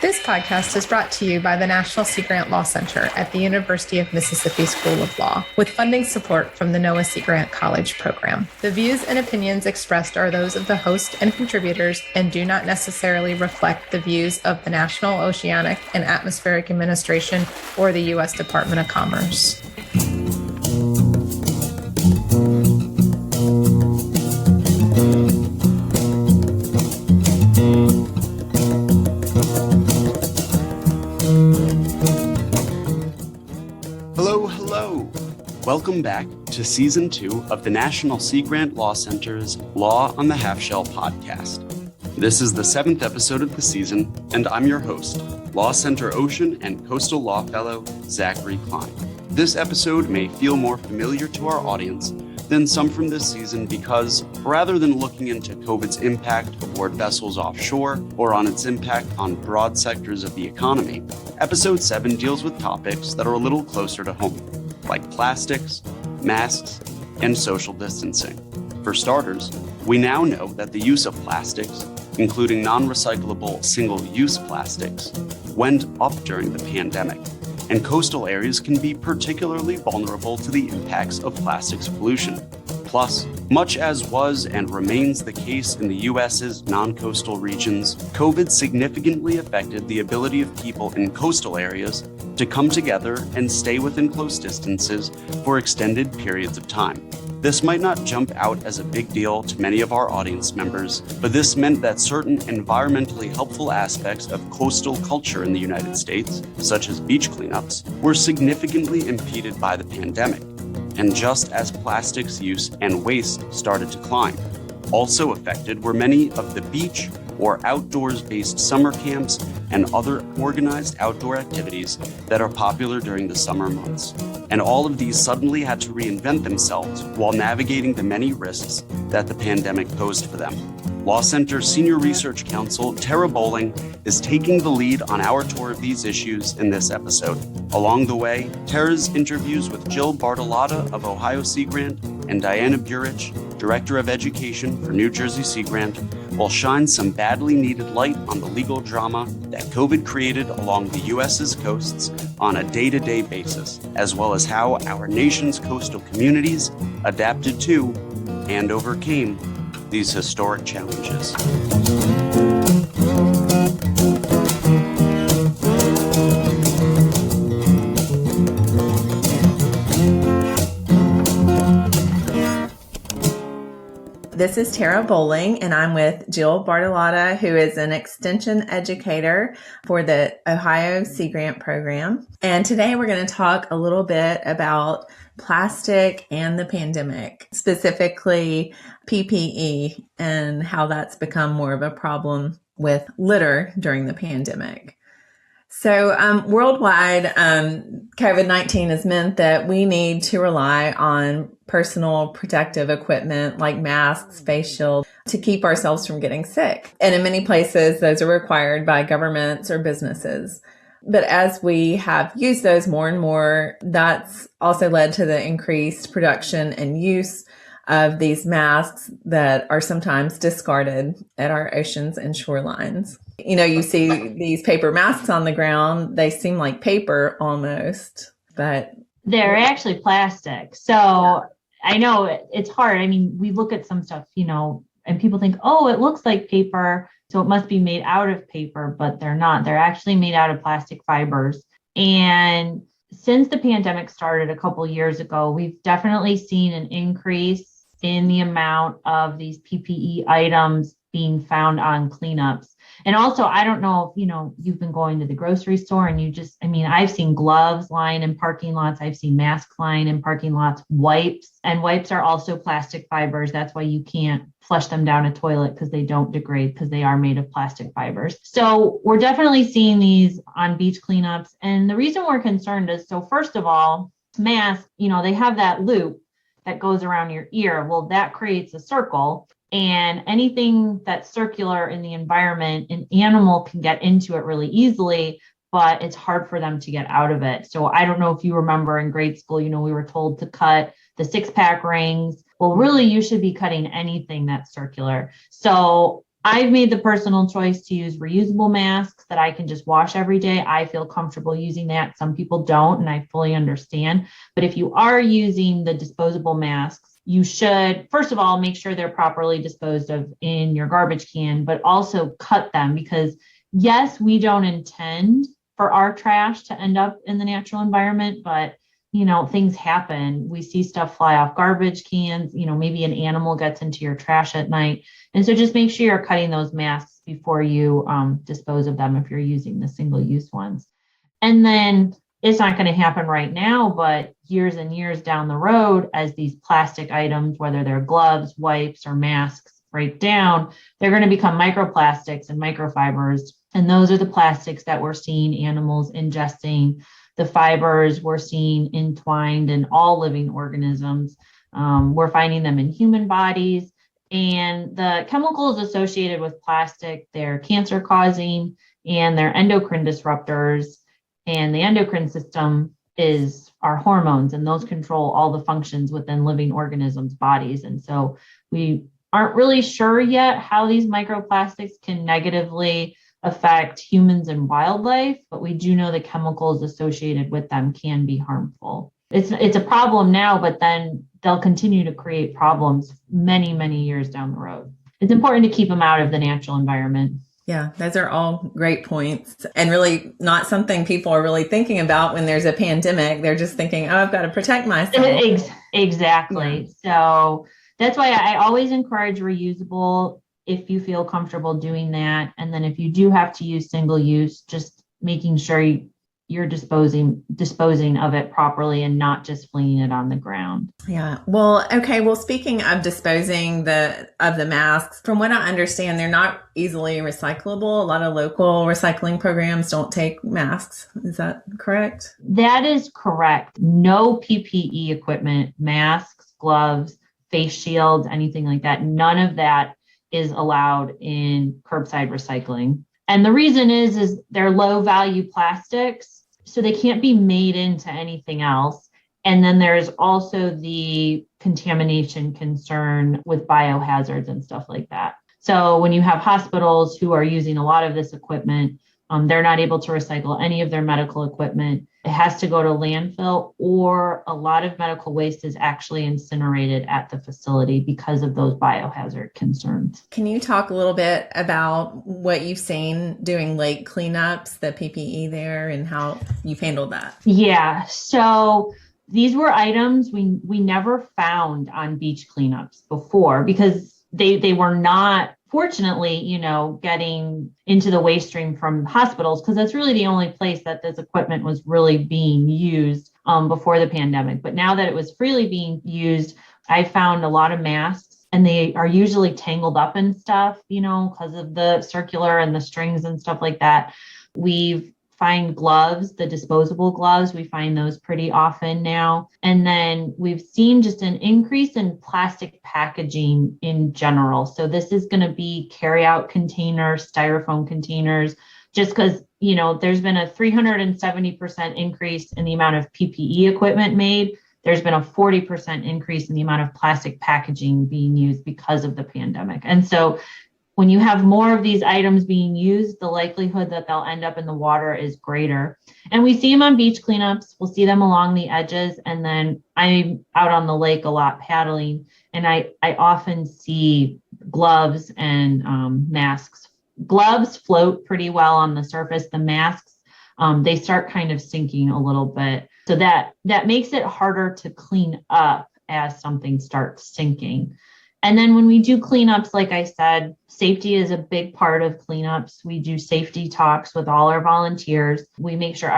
This podcast is brought to you by the National Sea Grant Law Center at the University of Mississippi School of Law, with funding support from the NOAA Sea Grant College program. The views and opinions expressed are those of the host and contributors and do not necessarily reflect the views of the National Oceanic and Atmospheric Administration or the U.S. Department of Commerce. Welcome back to Season 2 of the National Sea Grant Law Center's Law on the Half Shell podcast. This is the 7th episode of the season, and I'm your host, Law Center Ocean and Coastal Law Fellow, Zachary Klein. This episode may feel more familiar to our audience than some from this season because, rather than looking into COVID's impact aboard vessels offshore or on its impact on broad sectors of the economy, Episode 7 deals with topics that are a little closer to home, like plastics, masks, and social distancing. For starters, we now know that the use of plastics, including non-recyclable single-use plastics, went up during the pandemic, and coastal areas can be particularly vulnerable to the impacts of plastics pollution. Plus, much as was and remains the case in the U.S.'s non-coastal regions, COVID significantly affected the ability of people in coastal areas to come together and stay within close distances for extended periods of time. This might not jump out as a big deal to many of our audience members, but this meant that certain environmentally helpful aspects of coastal culture in the United States, such as beach cleanups, were significantly impeded by the pandemic. And just as plastics use and waste started to climb, also affected were many of the beach or outdoors-based summer camps and other organized outdoor activities that are popular during the summer months. And all of these suddenly had to reinvent themselves while navigating the many risks that the pandemic posed for them. Law Center Senior Research Counsel Terra is taking the lead on our tour of these issues in this episode. Along the way, Terra's interviews with Jill Bartolotta of Ohio Sea Grant and Diane Burich, Director of Education for New Jersey Sea Grant, will shine some badly needed light on the legal drama that COVID created along the U.S.'s coasts on a day-to-day basis, as well as how our nation's coastal communities adapted to and overcame these historic challenges. This is Terra Bowling, and I'm with Jill Bartolotta, who is an extension educator for the Ohio Sea Grant program. And today we're going to talk a little bit about plastic and the pandemic, specifically PPE, and how that's become more of a problem with litter during the pandemic. So worldwide, COVID-19 has meant that we need to rely on personal protective equipment like masks, face shields, to keep ourselves from getting sick. And in many places, those are required by governments or businesses. But as we have used those more and more, that's also led to the increased production and use of these masks that are sometimes discarded at our oceans and shorelines. You know, you see these paper masks on the ground, they seem like paper almost, but they're actually plastic. So I know it's hard. I mean, we look at some stuff, you know, and people think, oh, it looks like paper, so it must be made out of paper, but they're not. They're actually made out of plastic fibers. And since the pandemic started a couple years ago, we've definitely seen an increase in the amount of these PPE items being found on cleanups. And also, I don't know if, you know, you've been going to the grocery store and I've seen gloves lying in parking lots. I've seen masks lying in parking lots, wipes, and wipes are also plastic fibers. That's why you can't flush them down a toilet because they don't degrade because they are made of plastic fibers. So we're definitely seeing these on beach cleanups. And the reason we're concerned is, so first of all, masks, you know, they have that loop that goes around your ear. Well, that creates a circle. And anything that's circular in the environment, an animal can get into it really easily, but it's hard for them to get out of it. So I don't know if you remember in grade school, you know, we were told to cut the 6-pack rings. Well, really, you should be cutting anything that's circular. So I've made the personal choice to use reusable masks that I can just wash every day. I feel comfortable using that. Some people don't, and I fully understand. But if you are using the disposable masks, you should, first of all, make sure they're properly disposed of in your garbage can, but also cut them because, yes, we don't intend for our trash to end up in the natural environment, but things happen. We see stuff fly off garbage cans, maybe an animal gets into your trash at night. And so just make sure you're cutting those masks before you dispose of them if you're using the single-use ones. And then it's not going to happen right now, but years and years down the road, as these plastic items, whether they're gloves, wipes, or masks, break down, they're going to become microplastics and microfibers. And those are the plastics that we're seeing animals ingesting. The fibers we're seeing entwined in all living organisms. We're finding them in human bodies. And the chemicals associated with plastic, they're cancer causing and they're endocrine disruptors. And the endocrine system is our hormones, and those control all the functions within living organisms' bodies. And so we aren't really sure yet how these microplastics can negatively affect humans and wildlife, but we do know the chemicals associated with them can be harmful. It's a problem now, but then they'll continue to create problems many, many years down the road. It's important to keep them out of the natural environment. Yeah, those are all great points, and really not something people are really thinking about when there's a pandemic. They're just thinking, oh, I've got to protect myself. Exactly. Yeah. So that's why I always encourage reusable if you feel comfortable doing that. And then if you do have to use single use, just making sure you're disposing of it properly and not just flinging it on the ground. Yeah. Well, okay. Well, speaking of disposing of the masks, from what I understand, they're not easily recyclable. A lot of local recycling programs don't take masks. Is that correct? That is correct. No PPE equipment, masks, gloves, face shields, anything like that. None of that is allowed in curbside recycling. And the reason is they're low value plastics, so they can't be made into anything else. And then there's also the contamination concern with biohazards and stuff like that. So when you have hospitals who are using a lot of this equipment, they're not able to recycle any of their medical equipment. It has to go to landfill, or a lot of medical waste is actually incinerated at the facility because of those biohazard concerns. Can you talk a little bit about what you've seen doing lake cleanups, the PPE there, and how you've handled that? Yeah, so these were items we never found on beach cleanups before because they were not, fortunately, getting into the waste stream from hospitals, because that's really the only place that this equipment was really being used before the pandemic. But now that it was freely being used, I found a lot of masks, and they are usually tangled up in stuff, because of the circular and the strings and stuff like that. We've find gloves, the disposable gloves, we find those pretty often now. And then we've seen just an increase in plastic packaging in general. So this is going to be carry-out containers, styrofoam containers, just because, there's been a 370% increase in the amount of PPE equipment made. There's been a 40% increase in the amount of plastic packaging being used because of the pandemic. And so when you have more of these items being used, the likelihood that they'll end up in the water is greater. And we see them on beach cleanups. We'll see them along the edges. And then I'm out on the lake a lot paddling, and I often see gloves and masks. Gloves float pretty well on the surface. The masks, they start kind of sinking a little bit. So that makes it harder to clean up as something starts sinking. And then when we do cleanups, like I said, safety is a big part of cleanups. We do safety talks with all our volunteers. We make sure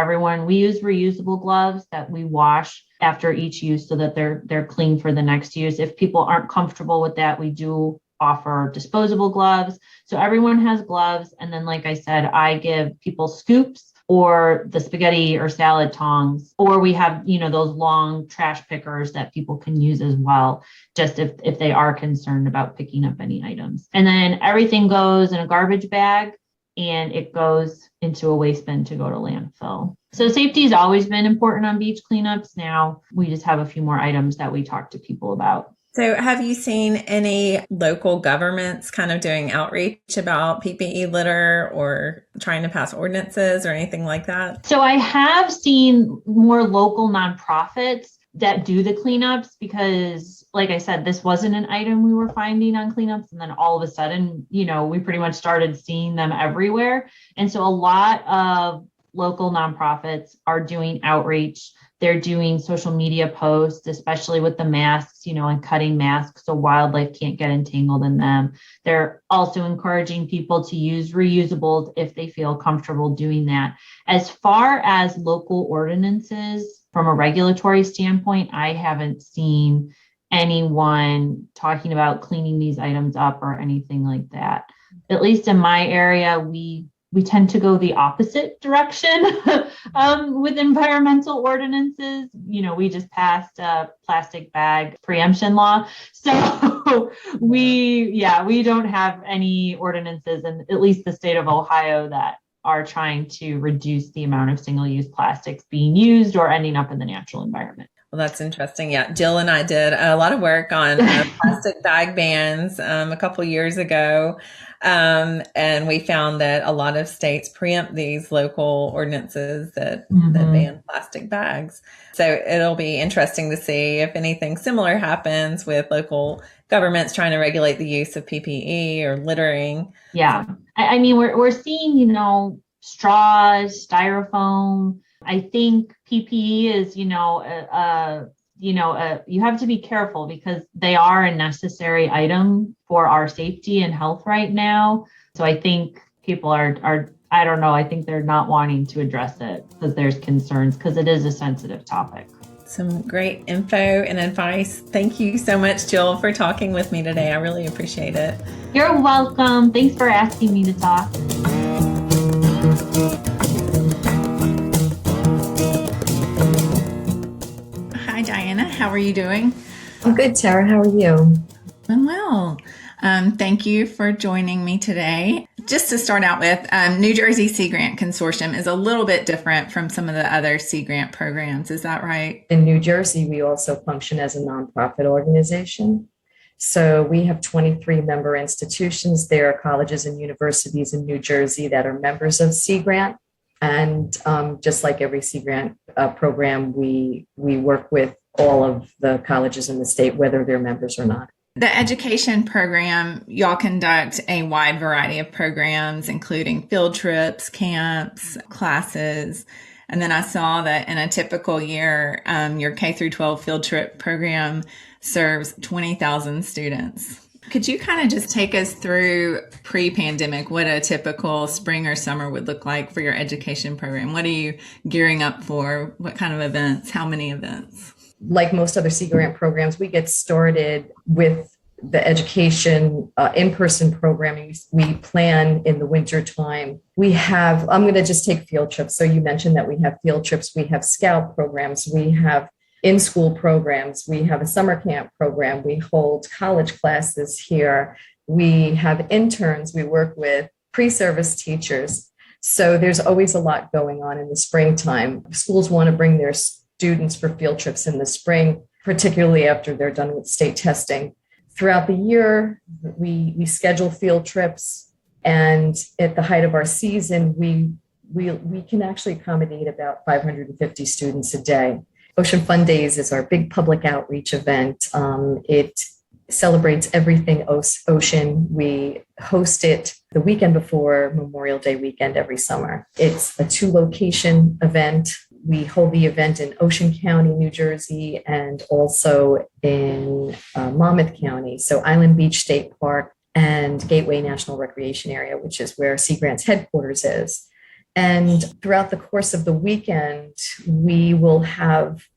we use reusable gloves that we wash after each use so that they're clean for the next use. If people aren't comfortable with that, we do offer disposable gloves. So everyone has gloves. And then, like I said, I give people scoops or the spaghetti or salad tongs, or we have, those long trash pickers that people can use as well, just if they are concerned about picking up any items. And then everything goes in a garbage bag, and it goes into a waste bin to go to landfill. So safety has always been important on beach cleanups. Now we just have a few more items that we talk to people about. So have you seen any local governments kind of doing outreach about PPE litter or trying to pass ordinances or anything like that? So I have seen more local nonprofits that do the cleanups because, like I said, this wasn't an item we were finding on cleanups. And then all of a sudden, we pretty much started seeing them everywhere. And so a lot of local nonprofits are doing outreach. They're doing social media posts, especially with the masks, and cutting masks so wildlife can't get entangled in them. They're also encouraging people to use reusables if they feel comfortable doing that. As far as local ordinances, from a regulatory standpoint, I haven't seen anyone talking about cleaning these items up or anything like that. At least in my area, we tend to go the opposite direction with environmental ordinances. We just passed a plastic bag preemption law. So we don't have any ordinances in at least the state of Ohio that are trying to reduce the amount of single-use plastics being used or ending up in the natural environment. Well, that's interesting. Yeah, Jill and I did a lot of work on plastic bag bans a couple years ago. And we found that a lot of states preempt these local ordinances that ban plastic bags. So it'll be interesting to see if anything similar happens with local governments trying to regulate the use of PPE or littering. Yeah. I mean, we're seeing, straws, styrofoam. I think PPE is, you have to be careful because they are a necessary item for our safety and health right now. So I think people are I don't know, I think they're not wanting to address it because there's concerns because it is a sensitive topic. Some great info and advice. Thank you so much, Jill, for talking with me today. I really appreciate it. You're welcome. Thanks for asking me to talk. Hi, Diana. How are you doing? I'm good, Terra. How are you? I'm well. Thank you for joining me today. Just to start out with, New Jersey Sea Grant Consortium is a little bit different from some of the other Sea Grant programs. Is that right? In New Jersey, we also function as a nonprofit organization. So we have 23 member institutions. There are colleges and universities in New Jersey that are members of Sea Grant. And just like every Sea Grant program, we work with all of the colleges in the state, whether they're members or not. The education program, y'all conduct a wide variety of programs, including field trips, camps, classes. And then I saw that in a typical year, your K through 12 field trip program serves 20,000 students. Could you kind of just take us through pre-pandemic, what a typical spring or summer would look like for your education program? What are you gearing up for? What kind of events? How many events? Like most other Sea Grant programs, we get started with the education in-person programming. We plan in the winter time. I'm going to just take field trips. So you mentioned that we have field trips. We have scout programs. We have in-school programs. We have a summer camp program. We hold college classes here. We have interns. We work with pre-service teachers. So there's always a lot going on in the springtime. Schools want to bring their students for field trips in the spring, particularly after they're done with state testing. Throughout the year, we schedule field trips, and at the height of our season, we can actually accommodate about 550 students a day. Ocean Fun Days is our big public outreach event. It celebrates everything ocean. We host it the weekend before Memorial Day weekend every summer. It's a 2-location event. We hold the event in Ocean County, New Jersey, and also in Monmouth County. So Island Beach State Park and Gateway National Recreation Area, which is where Sea Grant's headquarters is. And throughout the course of the weekend, we will have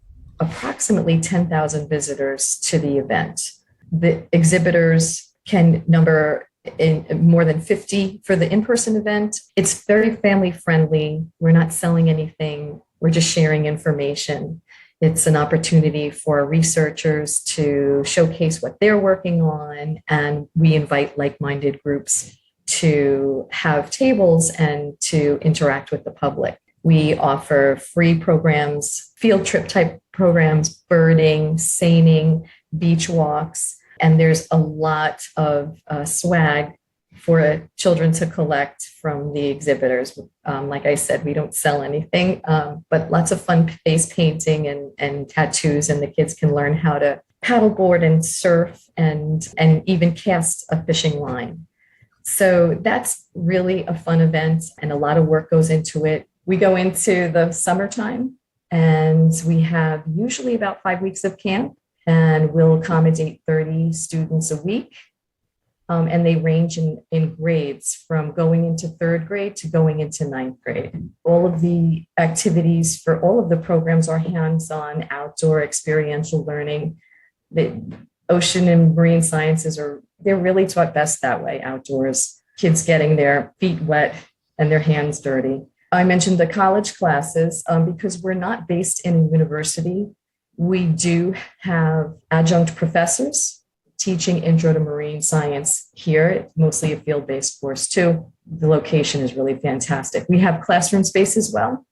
approximately 10,000 visitors to the event. The exhibitors can number in more than 50 for the in-person event. It's very family friendly. We're not selling anything. We're just sharing information. It's an opportunity for researchers to showcase what they're working on, and we invite like-minded groups to have tables and to interact with the public. We offer free programs, field trip type programs, birding, seining, beach walks, and there's a lot of swag for children to collect from the exhibitors. Like I said, we don't sell anything, but lots of fun face painting and tattoos, and the kids can learn how to paddleboard and surf and even cast a fishing line. So that's really a fun event, and a lot of work goes into it. We go into the summertime, and we have usually about 5 weeks of camp, and we'll accommodate 30 students a week. And they range in grades from going into third grade to going into ninth grade. All of the activities for all of the programs are hands-on, outdoor, experiential learning. The ocean and marine sciences they're really taught best that way, outdoors, kids getting their feet wet and their hands dirty. I mentioned the college classes because we're not based in a university. We do have adjunct professors teaching intro to marine science here. It's mostly a field-based course too. The location is really fantastic. We have classroom space as well.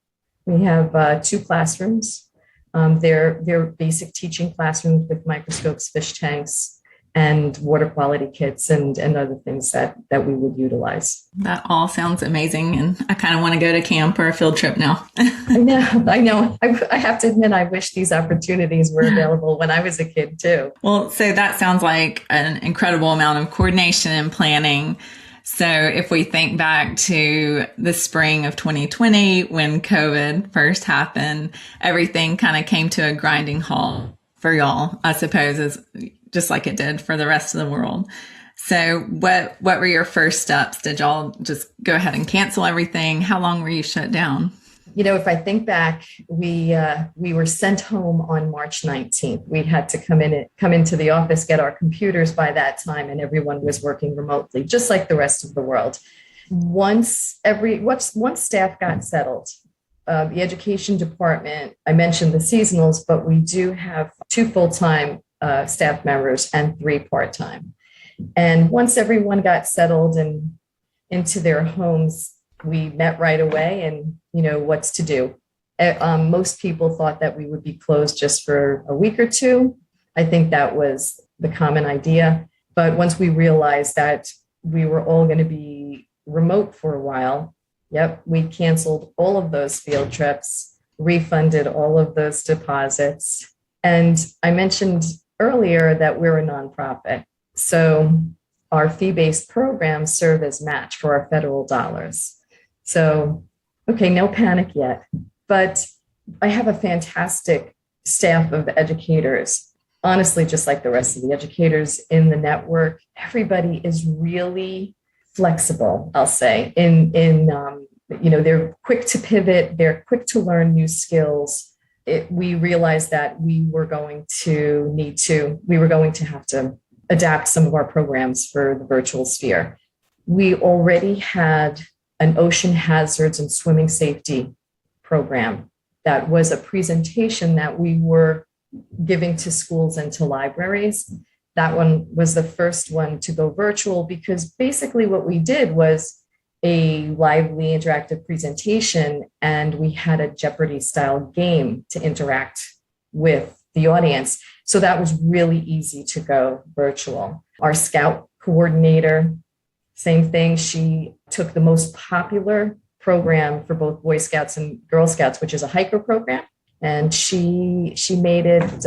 We have 2 classrooms. They're basic teaching classrooms with microscopes, fish tanks, and water quality kits and other things that we would utilize. That all sounds amazing. And I kind of want to go to camp or a field trip now. I know. I have to admit, I wish these opportunities were available when I was a kid too. Well, so that sounds like an incredible amount of coordination and planning. So if we think back to the spring of 2020, when COVID first happened, everything kind of came to a grinding halt for y'all, I suppose, as just like it did for the rest of the world. So what were your first steps? Did y'all just go ahead and cancel everything? How long were you shut down? If I think back, we were sent home on March 19th. We had to come into the office, get our computers by that time, and everyone was working remotely, just like the rest of the world. Once staff got settled, the education department, I mentioned the seasonals, but we do have 2 full-time staff members and 3 part-time. And once everyone got settled and into their homes, we met right away and, what's to do. Most people thought that we would be closed just for a week or 2. I think that was the common idea. But once we realized that we were all going to be remote for a while, we canceled all of those field trips, refunded all of those deposits. And I mentioned earlier that we're a nonprofit. So our fee-based programs serve as match for our federal dollars. So, okay, no panic yet. But I have a fantastic staff of educators. Honestly, just like the rest of the educators in the network, everybody is really flexible, I'll say, they're quick to pivot, they're quick to learn new skills. We realized that we were going to have to adapt some of our programs for the virtual sphere. We already had an ocean hazards and swimming safety program that was a presentation that we were giving to schools and to libraries. That one was the first one to go virtual because basically what we did was a lively interactive presentation, and we had a Jeopardy style game to interact with the audience. So that was really easy to go virtual. Our scout coordinator, same thing. She took the most popular program for both Boy Scouts and Girl Scouts, which is a hiker program. And she made it,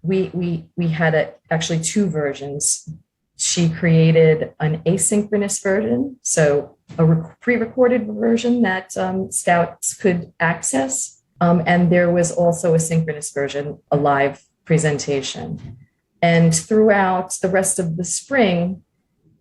we had actually 2 versions. She created an asynchronous version, so a pre-recorded version that Scouts could access. And there was also a synchronous version, a live presentation. And throughout the rest of the spring,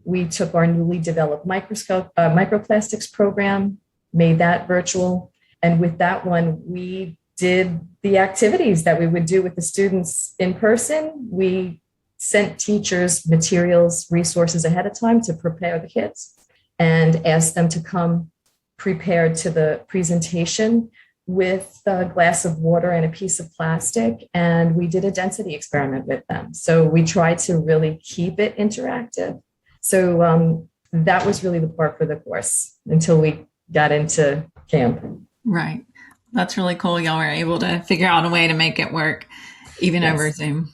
we took our newly developed microplastics program, made that virtual. And with that one, we did the activities that we would do with the students in person. We sent teachers materials, resources ahead of time to prepare the kids and asked them to come prepared to the presentation with a glass of water and a piece of plastic. And we did a density experiment with them. So we tried to really keep it interactive. So that was really the part for the course until we got into camp. Right. That's really cool. Y'all were able to figure out a way to make it work. even Yes. over Zoom.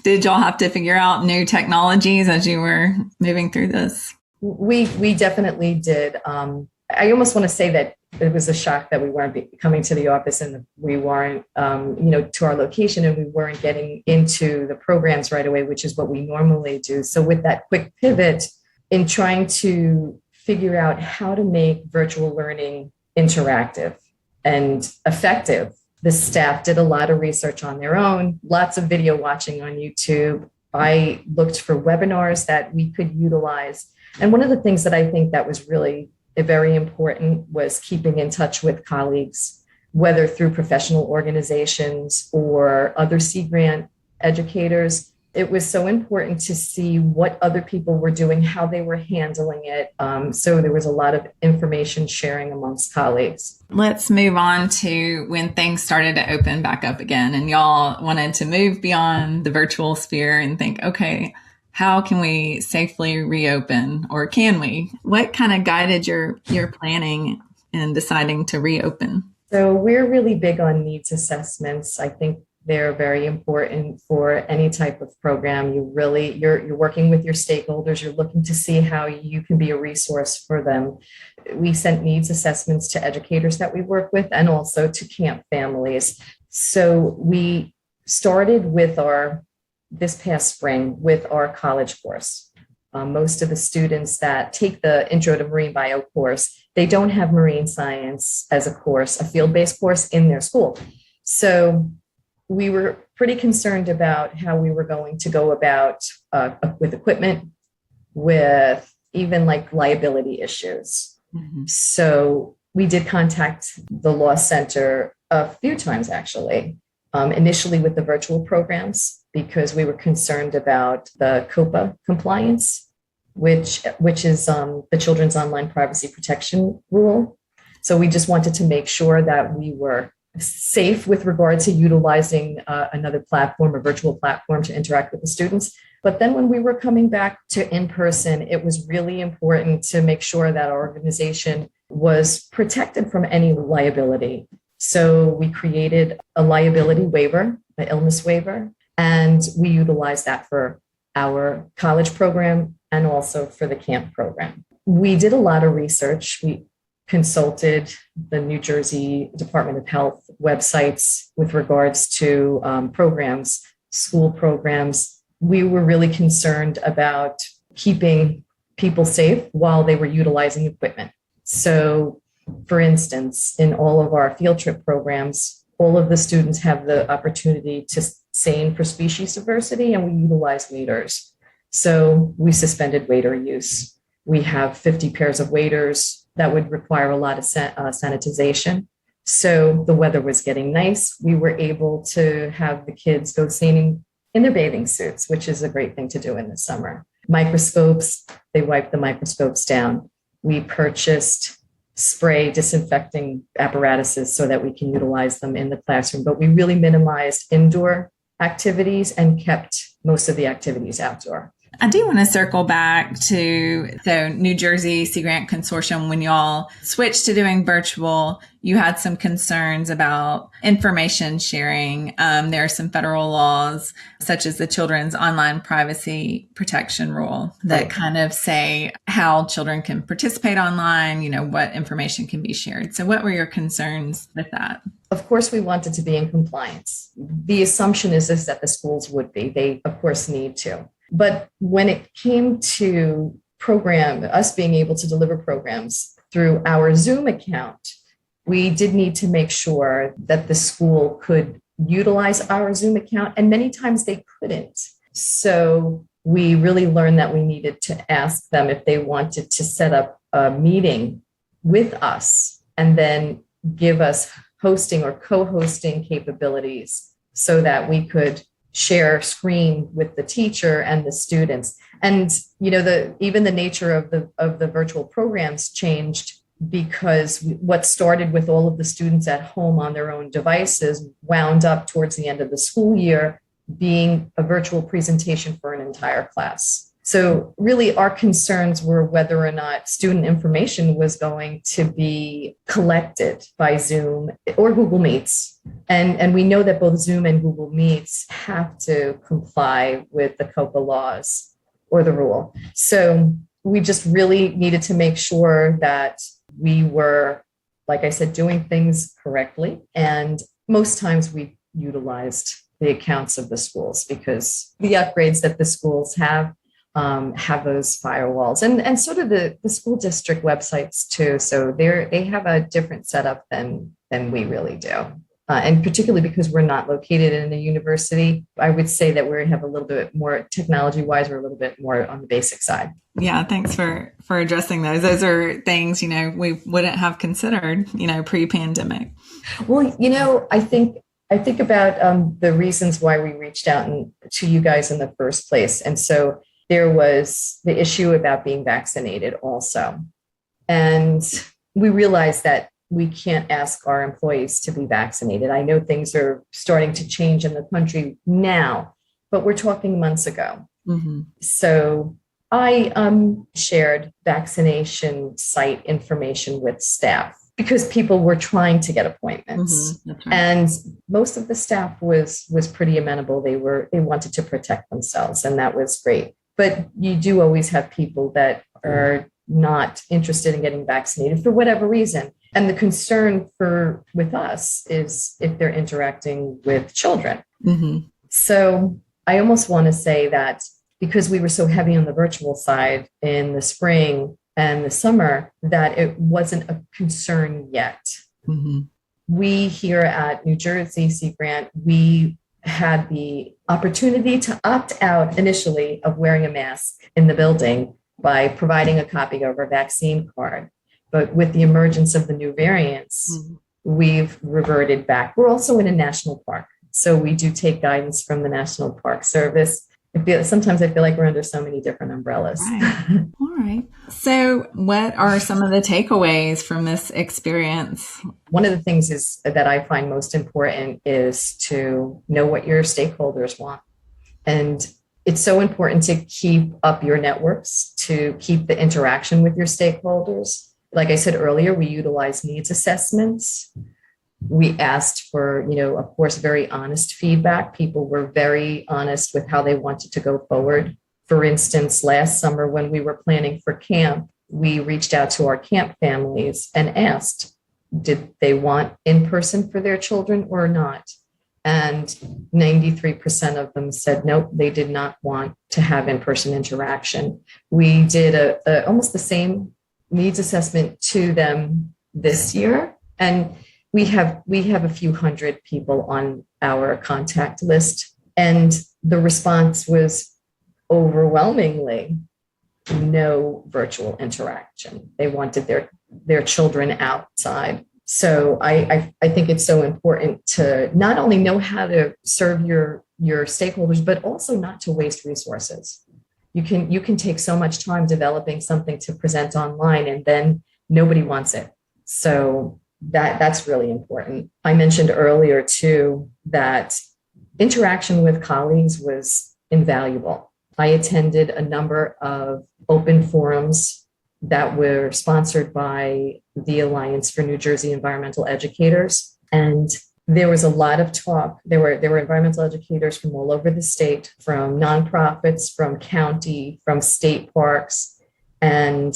Did y'all have to figure out new technologies as you were moving through this? We definitely did. I almost want to say that it was a shock that we weren't coming to the office and we weren't, to our location, and we weren't getting into the programs right away, which is what we normally do. So with that quick pivot in trying to figure out how to make virtual learning interactive and effective, the staff did a lot of research on their own, lots of video watching on YouTube. I looked for webinars that we could utilize. And one of the things that I think that was really very important was keeping in touch with colleagues, whether through professional organizations or other Sea Grant educators. It was so important to see what other people were doing, how they were handling it. So there was a lot of information sharing amongst colleagues. Let's move on to when things started to open back up again and y'all wanted to move beyond the virtual sphere and think, okay, how can we safely reopen, or can we? What kind of guided your planning in deciding to reopen? So we're really big on needs assessments. I think they're very important for any type of program. You're working with your stakeholders. You're looking to see how you can be a resource for them. We sent needs assessments to educators that we work with and also to camp families. So we started with this past spring with our college course. Most of the students that take the Intro to Marine Bio course, they don't have marine science as a course, a field-based course in their school. So we were pretty concerned about how we were going to go about with equipment, with even like liability issues. Mm-hmm. So we did contact the Law Center a few times, actually, initially with the virtual programs, because we were concerned about the COPA compliance, which is the Children's Online Privacy Protection Rule. So we just wanted to make sure that we were safe with regard to utilizing another platform, a virtual platform, to interact with the students. But then when we were coming back to in-person, it was really important to make sure that our organization was protected from any liability. So we created a liability waiver, an illness waiver, and we utilized that for our college program and also for the camp program. We did a lot of research. We consulted the New Jersey Department of Health websites with regards to programs, school programs. We were really concerned about keeping people safe while they were utilizing equipment. So, for instance, in all of our field trip programs, all of the students have the opportunity to seine for species diversity, and we utilize waders. So we suspended wader use. We have 50 pairs of waders that would require a lot of sanitization. So the weather was getting nice. We were able to have the kids go seining in their bathing suits, which is a great thing to do in the summer. Microscopes, they wiped the microscopes down. We purchased spray disinfecting apparatuses so that we can utilize them in the classroom, but we really minimized indoor activities and kept most of the activities outdoor. I do want to circle back to the New Jersey Sea Grant Consortium. When y'all switched to doing virtual, you had some concerns about information sharing. There are some federal laws, such as the Children's Online Privacy Protection Rule, that kind of say how children can participate online, what information can be shared. So what were your concerns with that? Of course, we wanted to be in compliance. The assumption is that the schools would be. They, of course, need to. But when it came to us being able to deliver programs through our Zoom account, we did need to make sure that the school could utilize our Zoom account, and many times they couldn't. So we really learned that we needed to ask them if they wanted to set up a meeting with us and then give us hosting or co-hosting capabilities so that we could share screen with the teacher and the students. And even the nature of the virtual programs changed, because what started with all of the students at home on their own devices wound up towards the end of the school year being a virtual presentation for an entire class. So really our concerns were whether or not student information was going to be collected by Zoom or Google Meets. And we know that both Zoom and Google Meets have to comply with the COPA laws or the rule. So we just really needed to make sure that we were, like I said, doing things correctly. And most times we utilized the accounts of the schools because the upgrades that the schools have those firewalls and sort of the school district websites too. So they have a different setup than we really do. And particularly because we're not located in a university, I would say that we have a little bit more technology-wise, we're a little bit more on the basic side. Yeah, thanks for addressing those. Those are things, we wouldn't have considered, pre-pandemic. Well, I think about the reasons why we reached out to you guys in the first place. And so there was the issue about being vaccinated also. And we realized that we can't ask our employees to be vaccinated. I know things are starting to change in the country now, but we're talking months ago. Mm-hmm. So I shared vaccination site information with staff because people were trying to get appointments. Mm-hmm. That's right. And most of the staff was pretty amenable. They wanted to protect themselves, and that was great. But you do always have people that are not interested in getting vaccinated for whatever reason. And the concern with us is if they're interacting with children. Mm-hmm. So I almost want to say that because we were so heavy on the virtual side in the spring and the summer, that it wasn't a concern yet. Mm-hmm. We here at New Jersey Sea Grant, we had the opportunity to opt out initially of wearing a mask in the building by providing a copy of our vaccine card. But with the emergence of the new variants, we've reverted back. We're also in a national park, so we do take guidance from the National Park Service. Sometimes I feel like we're under so many different umbrellas. Right. All right. So what are some of the takeaways from this experience? One of the things that I find most important is to know what your stakeholders want. And it's so important to keep up your networks, to keep the interaction with your stakeholders. Like I said earlier, we utilize needs assessments. We asked for, of course, very honest feedback. People were very honest with how they wanted to go forward. For instance, last summer when we were planning for camp, we reached out to our camp families and asked, did they want in-person for their children or not? And 93% of them said, nope, they did not want to have in-person interaction. We did almost the same needs assessment to them this year. And we have a few hundred people on our contact list. And the response was overwhelmingly no virtual interaction. They wanted their children outside. So I think it's so important to not only know how to serve your stakeholders, but also not to waste resources. You can take so much time developing something to present online, and then nobody wants it. So that's really important. I mentioned earlier too that interaction with colleagues was invaluable. I attended a number of open forums that were sponsored by the Alliance for New Jersey Environmental Educators. And there was a lot of talk. There were environmental educators from all over the state, from nonprofits, from county, from state parks. And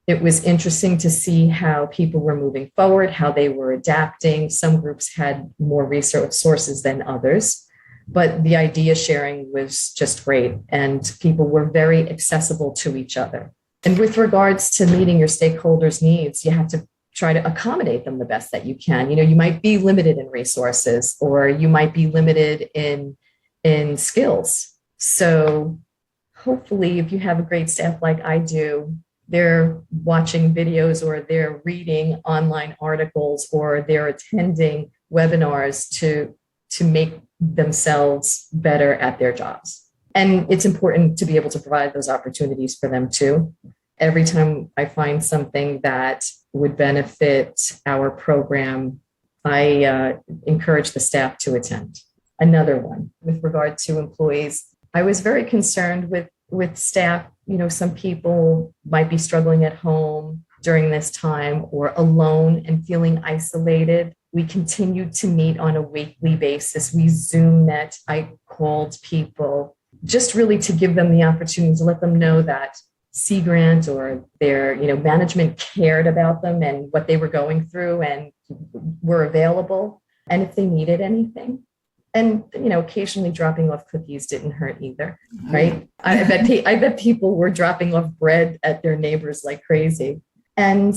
it was interesting to see how people were moving forward, how they were adapting. Some groups had more resources than others, but the idea sharing was just great. And people were very accessible to each other. And with regards to meeting your stakeholders' needs, you have to try to accommodate them the best that you can. You might be limited in resources, or you might be limited in skills. So hopefully, if you have a great staff like I do, they're watching videos, or they're reading online articles, or they're attending webinars to make themselves better at their jobs. And it's important to be able to provide those opportunities for them too. Every time I find something that would benefit our program, I encourage the staff to attend. Another one with regard to employees, I was very concerned with staff some people might be struggling at home during this time or alone and feeling isolated. We continued to meet on a weekly basis. We Zoom met. I called people just really to give them the opportunity to let them know that Sea Grant or their management cared about them and what they were going through and were available. And if they needed anything. And, occasionally dropping off cookies didn't hurt either, right? I bet people were dropping off bread at their neighbors like crazy. And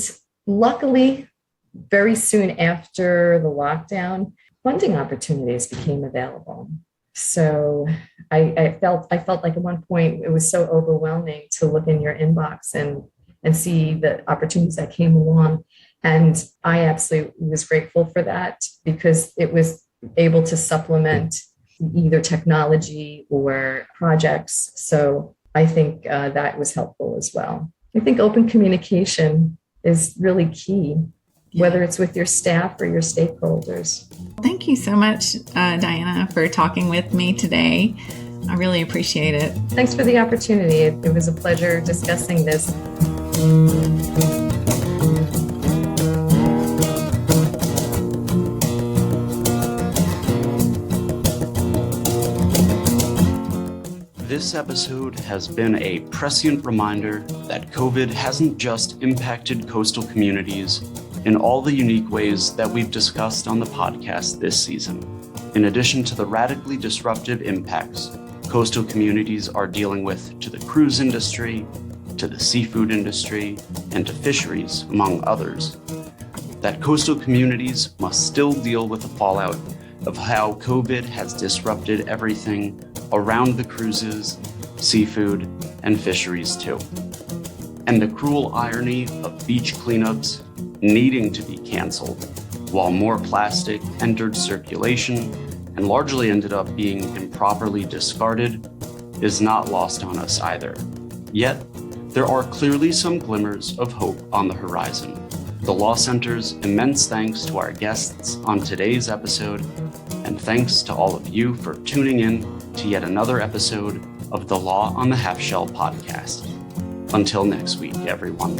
luckily, very soon after the lockdown, funding opportunities became available. So I felt like at one point it was so overwhelming to look in your inbox and see the opportunities that came along. And I absolutely was grateful for that because it was able to supplement either technology or projects. So I think that was helpful as well. I think open communication is really key, whether it's with your staff or your stakeholders. Thank you so much, Diana, for talking with me today. I really appreciate it. Thanks for the opportunity. It was a pleasure discussing this. This episode has been a prescient reminder that COVID hasn't just impacted coastal communities in all the unique ways that we've discussed on the podcast this season. In addition to the radically disruptive impacts coastal communities are dealing with to the cruise industry, to the seafood industry, and to fisheries, among others, that coastal communities must still deal with the fallout of how COVID has disrupted everything around the cruises, seafood, and fisheries too. And the cruel irony of beach cleanups needing to be canceled while more plastic entered circulation and largely ended up being improperly discarded is not lost on us either. Yet, there are clearly some glimmers of hope on the horizon. The Law Center's immense thanks to our guests on today's episode, and thanks to all of you for tuning in to yet another episode of the Law on the Half Shell podcast. Until next week, everyone.